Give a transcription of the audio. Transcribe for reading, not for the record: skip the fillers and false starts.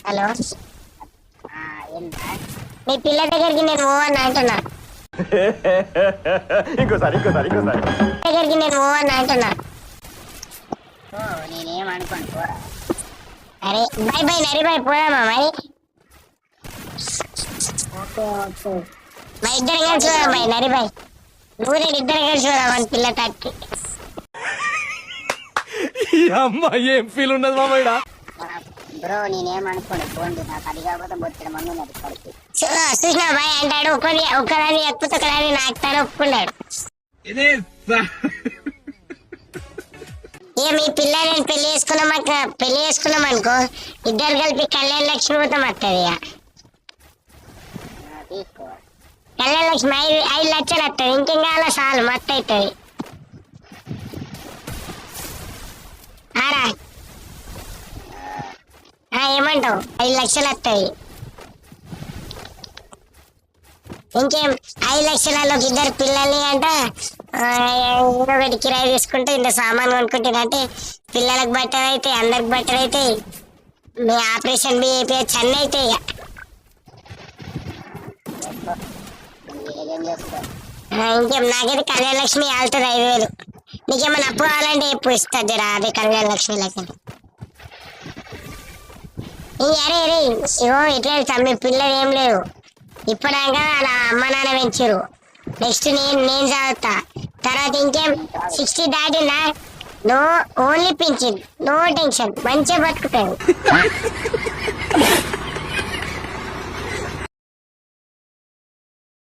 Hello, మీ పిల్ల దగ్గరికి నేను ఓ అని అంటున్నా. దగ్గరికి నేను ఓ అని అంటున్నా. నేనేం అనుకోను పోరా. అరే బై బై నరి బై పోదామా మరి? మా ఇద్దరు కలిసి పోదాం బై నరి బై. నువ్వు నేను ఇద్దరు కలిసి పోదాం అని పిల్ల తాకి. అమ్మ ఏం ఫీల్ ఉన్నది మామయ్య? బ్రో నేనేం అనుకోను పోండి, నాకు అది కాకపోతే బొచ్చడి మంది ఉన్నది ఇక్కడికి. చూసినా బాయ్ అంటాడు, ఒక్కదాన్ని ఎక్కువ ఒకదాన్ని నాకుతాను ఒప్పుకున్నాడు. ఇక మీ పిల్ల నేను పెళ్లి చేసుకున్నాం అనుకో, ఇద్దరు కలిపి కళ్యాణ లక్ష్మి పోతాం వస్తుంది. ఇక తీసుకో. కళ్యాణ లక్ష్మి 5 లక్షలు వస్తుంది. ఇంకేం కావాలా చాలు మొత్తం అవుతుంది. ఆరా ఏమంటావు? 5 లక్షలు వస్తాయి. ఇంకేం 5 లక్షలలోకి ఇద్దరు పిల్లల్ని అంట ఒకటి కిరాయి తీసుకుంటే ఇంత సామాన్ కొనుక్కుంటారంటే పిల్లలకు బట్టలు అయితే అందరికి బట్టలు అయితే మీ ఆపరేషన్ బి అయిపోయచ్చు అన్నీ అయితే. ఇంకేం నాకైతే కళ్యాణ లక్ష్మి వెళ్తుంది 5,000. నీకేమైనా అప్పు కావాలంటే ఎప్పుడు ఇస్తుంది జరా అదే కళ్యాణ లక్ష్మి లెక్క. అరే అరే ఇగో ఇట్లా తమ్మి పిల్లలు ఏం లేవు ఇప్పటిదాకా అలా అమ్మ నాన్న పెంచారు. నెక్స్ట్ నేను చదువుతా. తర్వాత ఇంకేం 60 దాటినా no only pension, no tension, మంచిగా బతుకుతాడు.